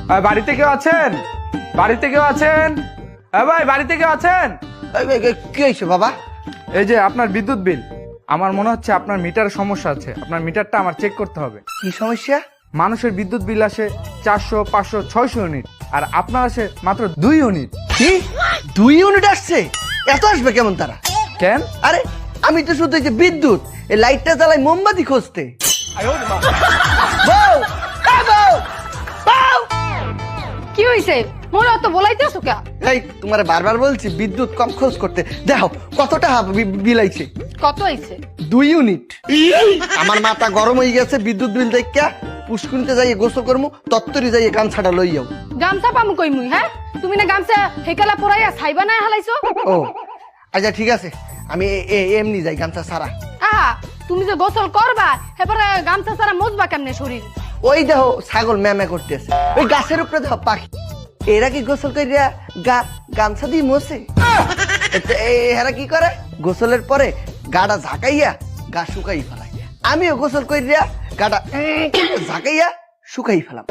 বাড়িতে কেউ আছেন? বাড়িতে কেউ আছেন? ভাই বাড়িতে কেউ আছেন? কি হয়েছে বাবা? এই যে আপনার বিদ্যুৎ বিল, আমার মনে হচ্ছে আপনার মিটারের সমস্যা আছে। আপনার মিটারটা আমার চেক করতে হবে। কি সমস্যা? মানুষের বিদ্যুৎ বিল আসে 400, 500, 600 ইউনিট, আর আপনার আসে মাত্র 2 ইউনিট। কি 2 ইউনিট আসছে? এত আসবে কেমন তারা? কেন? আরে আমি তো শুধু এই যে বিদ্যুৎ, এই লাইটটা জ্বালাই মোমবাতি খুঁজতে। বউ, এ বউ, বউ! কি হইছে? মোরে অত বলাইতেছো কে? এই তোমারে বারবার বলছি বিদ্যুৎ কম খরচ করতে। দেখো কতটা বিল আইছে। কত হইছে? 2 ইউনিট। আমার মাথা গরম হয়ে গেছে বিদ্যুৎ বিল দেখা। পুষ্কুনিতে যাই গোসল করমু, তত্তরি যাই গামছাটা লই যাও। গামছা পামু কই মুই? হ্যাঁ, তুমি না গামছা হেকালা পরাইয়া ছাইবা না হালাইছো? ও আচ্ছা ঠিক আছে, আমি এমনি যাই গামছা সারা। আহা, তুমি যে গোসল করবা এবারে গামছা ছাড়া মুছবা কেমনে শরীর? ওই দেখো ছাগল ম্যামে করতেছে, ওই গাছের উপরে দেখো পাখি। এরা কি গোসল করিয়া গামছা দিয়ে মোছে? এরা কি করে গোসলের পরে গাটা ঝাঁকাইয়া গা শুকাই ফেলায়। আমিও গোসল করিয়া গাটা ঝাঁকাইয়া শুকাই ফেলাম।